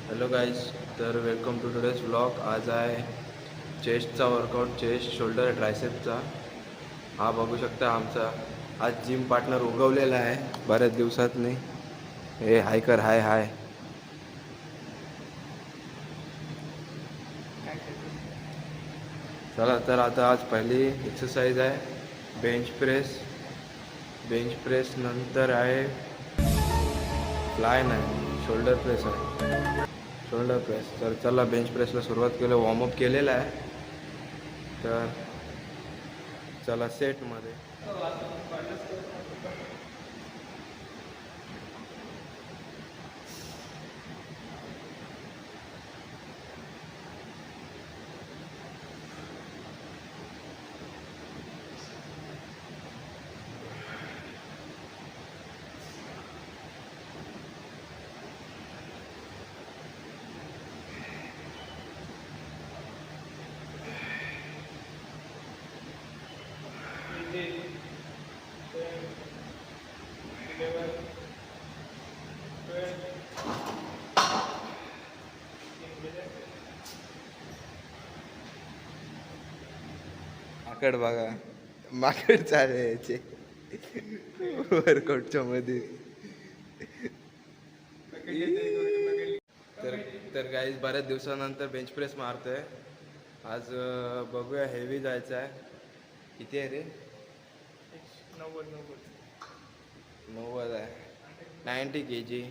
Hello guys, तर welcome to today's vlog. आज आहे चेस्टचा वर्कआउट, चेस्ट शोल्डर ट्रायसेपचा. हा बघू शकता आमचा आज जिम पार्टनर उगवलेला आहे बऱ्याच दिवसात नाही. हे हाय कर, हाय हाय. चला तर आता आज पहिली एक्सरसाइज आहे बेंच प्रेस. बेंच प्रेस नंतर आहे फ्लाय, नाही शोल्डर प्रेस आहे, शोल्डर प्रेस. तर चला बेंच प्रेसला सुरुवात केलं, वॉर्मअप केलेला आहे. तर चला सेटमध्ये. माकड बघा, माकड चालायचे वर्कआउटच्या मध्ये. तर तर काही बऱ्याच दिवसानंतर बेंच प्रेस मारतोय आज. बघूया, हेवी जायचं आहे. किती आहे रे? 90 आहे. 90 kg.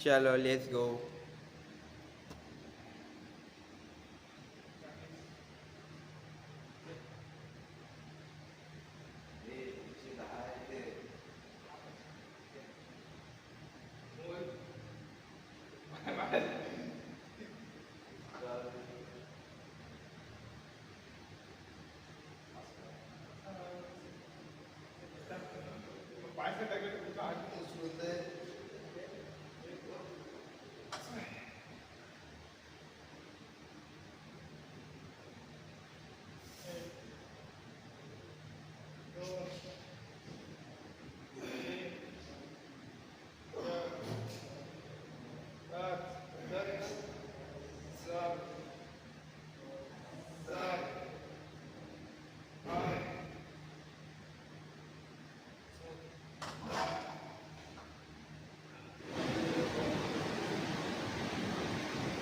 चलो लेट्स गो.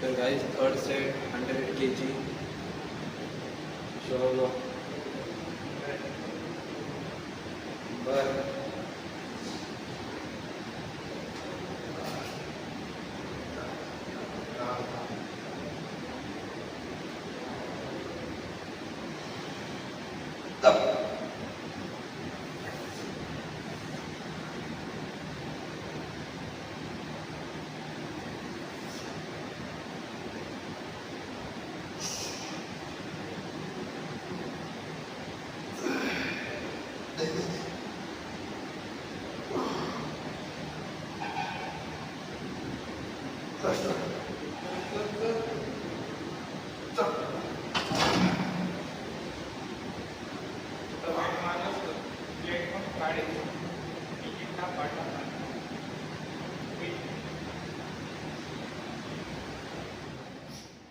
तर गाइस, थर्ड सेट 100 kg. चलो बर.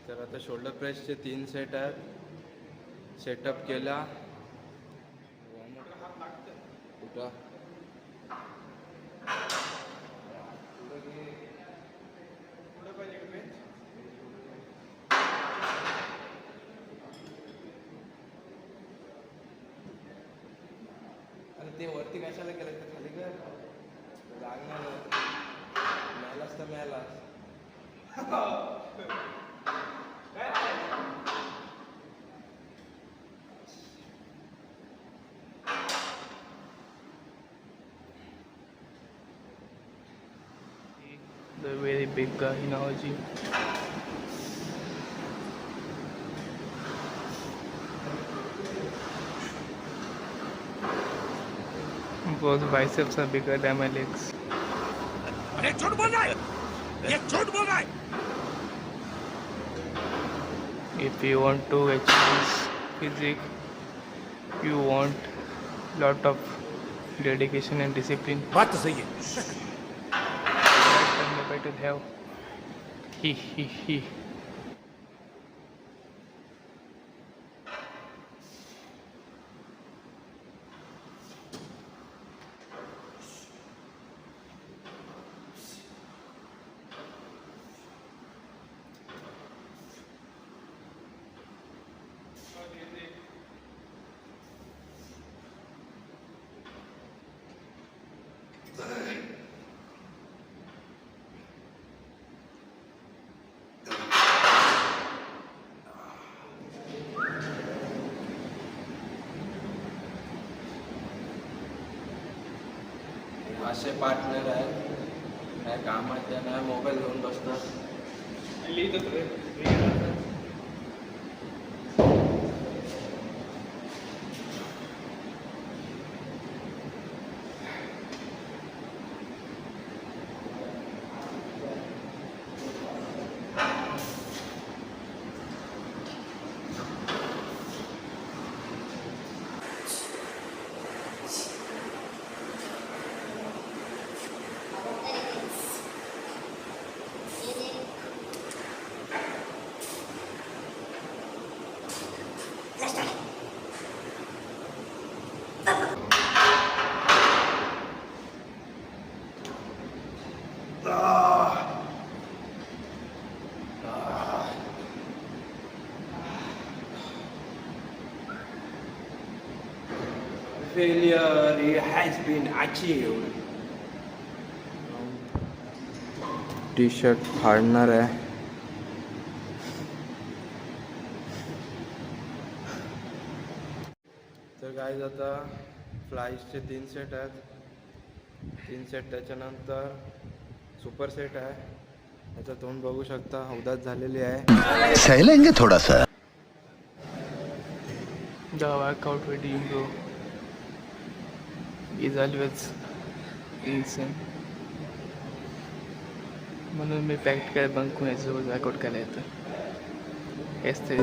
तर आता शोल्डर प्रेसचे 3 सेट आहेत. सेटअप केला. कुठं अरे ते वरती कशाला केलं, तर खाली कर लागणार. मिळालास तर मिळालास. The very big guy in our gym. Both biceps are bigger than my legs. अरे झूठ बोल रहा है, ये झूठ बोल रहा है. If you want to achieve physique, you want lot of dedication and discipline. बात तो सही है. By to have ही. असे पार्टनर आहेत, काय कामाच्या नाही, मोबाईल घेऊन बसतात. Failure has been achieved. T shirt फाडणार आहे. तर काय आता फ्लाईजचे 3 सेट आहेत. 3 सेट त्याच्यानंतर सुपर सेट आहे. याचं तोंड बघू शकता, उदास झालेली आहे. सहलेंगे थोड़ा सा. The workout video, bro, is always insane. म्हणून मी प्रॅक्टिकल बंक होऊन याच्यासोबत वर्कआउट करायला येतं. हेच तरी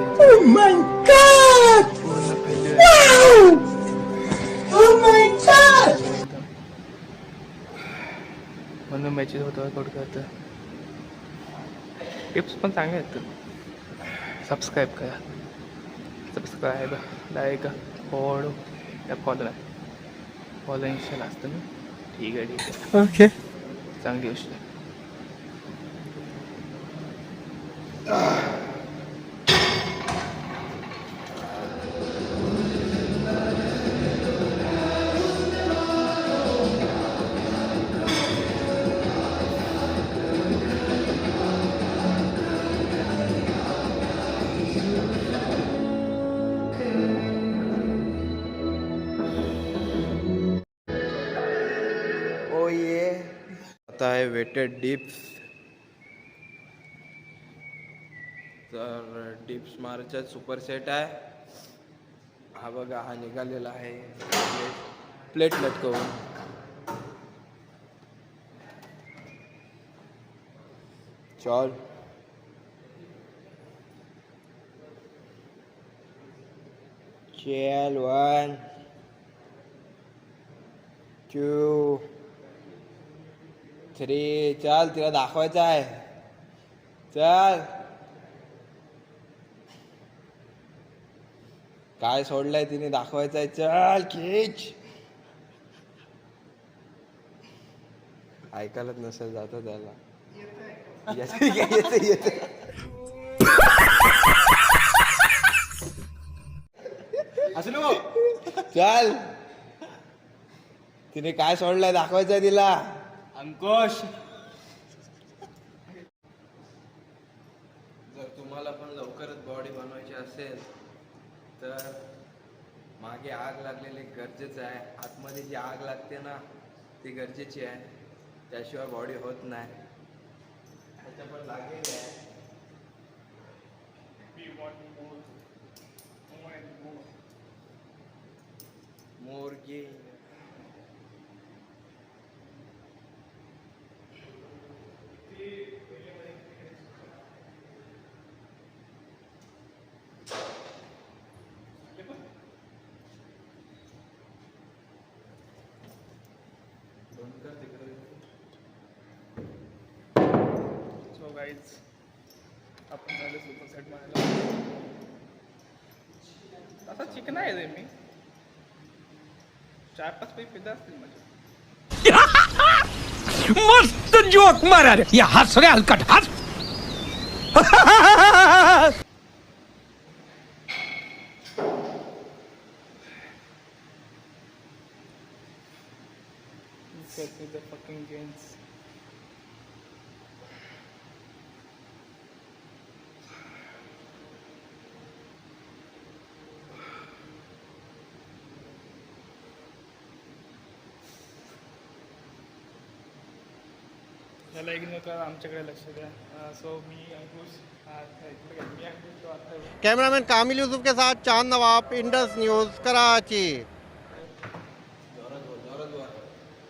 म्हणून मॅचेस होतं वर्कआउट करतं. टिप्स पण चांगले आहेत. सबस्क्राईब करा. Subscribe, like, follow. फॉलो नाही, फॉलो इन्स्टाला असतं ना. ठीक आहे. ओके, चांगली गोष्ट आहे. आता आहे वेटेड डिप्स. तर डिप्स मारायचा सुपर सेट आहे. हा बघा, हा निघालेला आहे प्लेट लटकवून. चल चल 1 2 3. चल, तिला दाखवायचं आहे. चल, काय सोडलंय तिने दाखवायचं आहे. चल खीच. ऐकायलाच नसेल जातं त्याला. येते असं नको. चल, तिने काय सोडलंय दाखवायचंय तिला. अंकुश, जर तुम्हाला पण लवकरच बॉडी बनवायची असेल तर मागे आग लागलेली गरजेचं आहे. आतमध्ये जी आग लागते ना, ती गरजेची आहे. त्याशिवाय बॉडी होत नाही. ह्याच्या पण लागेल आहे. मोरगी सो गाईज, आपण झालं सुपर सेट मारायला. असा चिकना आहे रे मी. 4-5 पैसे पिता असतील माझे. मस्त जोक मारा रे या हस रे हलकट हस Get me the fucking gains. याला इग्नोर करा, आमच्याकडे लक्ष द्या. सो मी अंकुश. मी अंकुश तो आता कैमरामैन कामिल यूसुफ के साथ चांद नवाब, इंडस न्यूज़, कराची.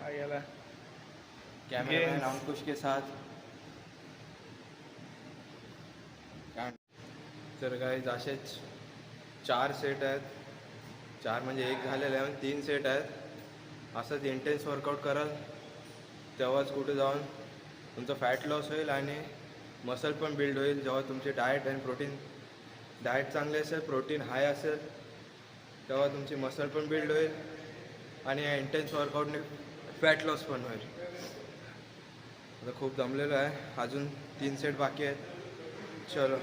हा याला कॅमेरामॅन अंकुश के साथ. तर काही असेच 4 सेट आहेत. 4 म्हणजे 1 झालेलं आहे, 3 सेट आहेत. असंच इंटेन्स वर्कआउट कराल तेव्हाच कुठे जाऊन तुमचं फॅट लॉस होईल आणि मसल पण बिल्ड होईल. जेव्हा तुमचे डाएट आणि प्रोटीन डाएट चांगले असेल, प्रोटीन हाय असेल, तेव्हा तुमची मसल पण बिल्ड होईल आणि या इंटेन्स वर्कआउटने फॅट लॉस पण होईल. आता खूप दमलेलो आहे, अजून 3 सेट बाकी आहेत. चलो.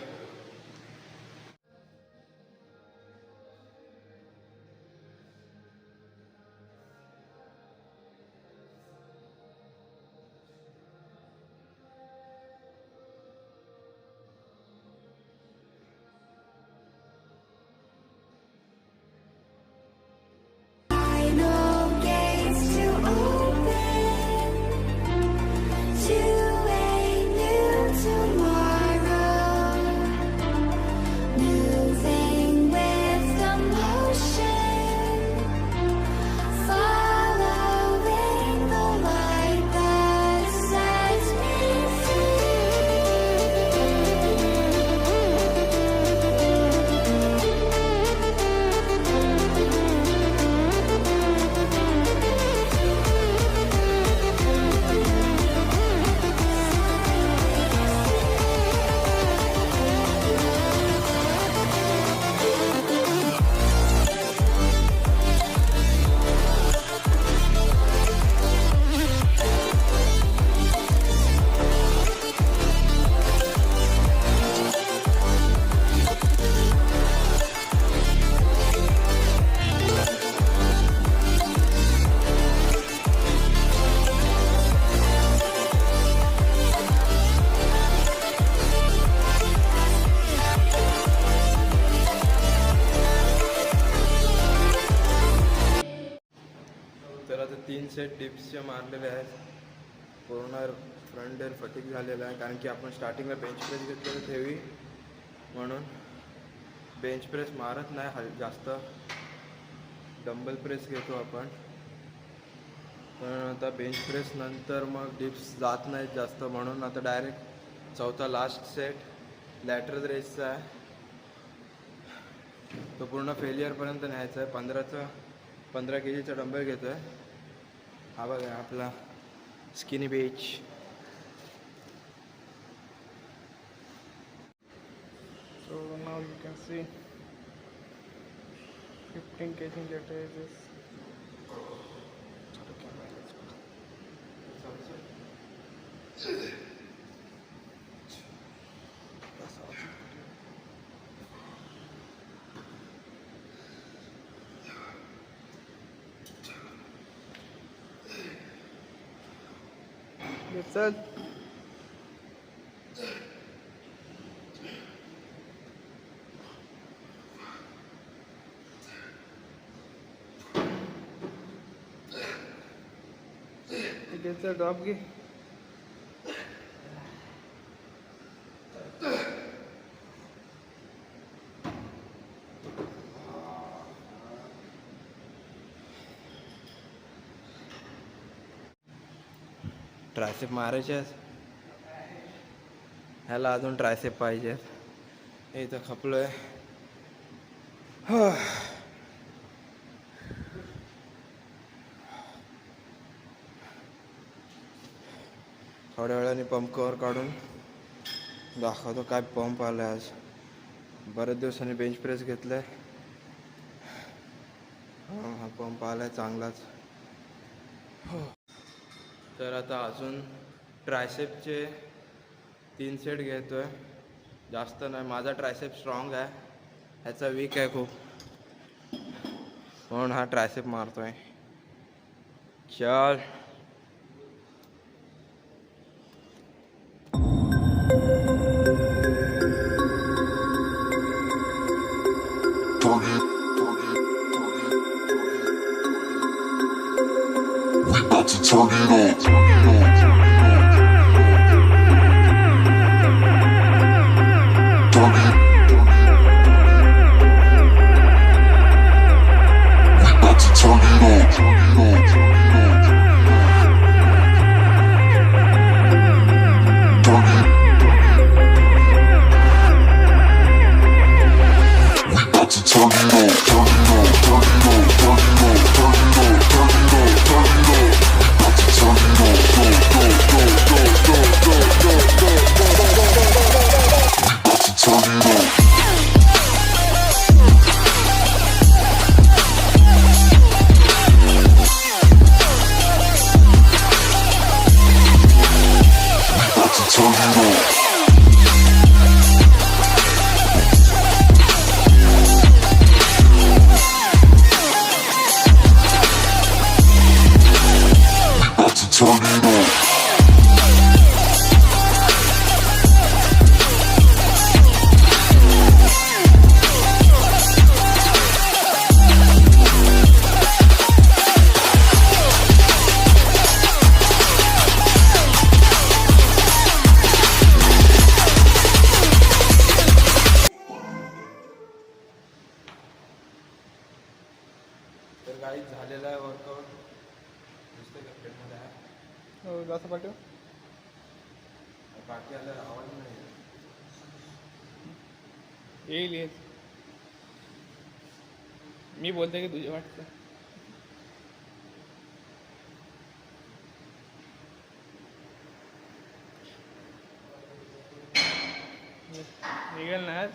Final gates to open to a new tomorrow, moving with the motion, following the light that sets me तर आता 3 सेट डिप्सचे मारलेले आहेत. पूर्ण फ्रंट एंड फटीक झालेलं आहे, कारण की आपण स्टार्टिंगला बेंच प्रेस घेतलेलं हेवी, म्हणून बेंच प्रेस मारत नाही जास्त. डंबल प्रेस घेतो आपण. पण आता बेंच प्रेस नंतर मग डिप्स जात नाहीत जास्त, म्हणून आता डायरेक्ट चौथा लास्ट सेट लॅटरल रेसचा आहे. तो पूर्ण फेलियरपर्यंत न्यायचा आहे. 15 kgचा डंबल घेतो आहे. हा बघा आपला स्किनी बेच. So now you can see 15 kg later is this. चल घ्यायचा ड्रॉप घे. ट्रायसेप मारायचे आहेत. ह्याला अजून ट्रायसेप पाहिजेत. इथं खपलो आहे. थोड्या वेळाने पंप कवर काढून दाखवतो काय पंप आलाय आज. बऱ्याच दिवसांनी बेंच प्रेस घेतलाय. हा पंप आलाय चांगलाच. तर आता अजून ट्रायसेपचे 3 सेट घेतोय. जास्त नाही, माझा ट्रायसेप स्ट्रॉंग आहे, ह्याचा वीक आहे खूप, म्हणून हा ट्रायसेप मारतोय. चल Turn it up. तर काही झालेला आहे वर्कआउट. नुसतं कॅप्टनमध्ये आहे. हो जास्त पाठव. बाकी आल्यावर आवाज नाही येईल. मी बोलते की तुझे वाटतं. निघेल ना आज.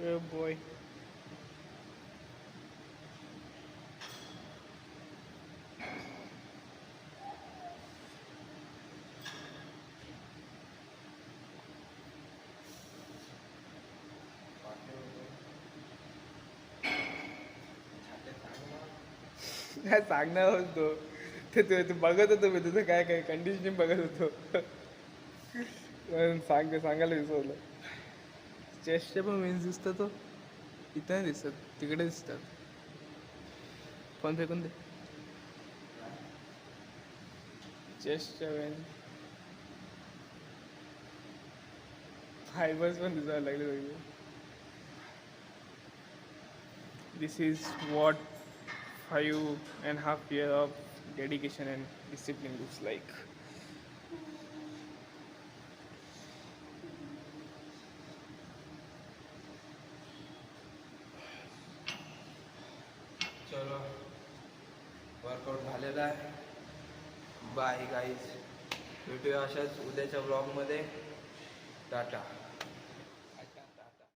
Oh boy. काय सांगणार होतो ते तू बघत होतो मी तुझं काय काय कंडिशनिंग बघत होतो. सांगायला विसरलं. चेस्टचे पण वेन्स दिसतात. तो इथं नाही दिसत, तिकडे दिसतात. फोन फेकून दे. चेस्टच्या वेन्स फायबर्स पण दिसायला लागले सगळे. This is what 5.5 years of dedication and discipline looks like. चलो वर्कआउट झालेला आहे. बाय गाईज, भेटूया अशाच उद्याच्या ब्लॉगमध्ये. टाटा.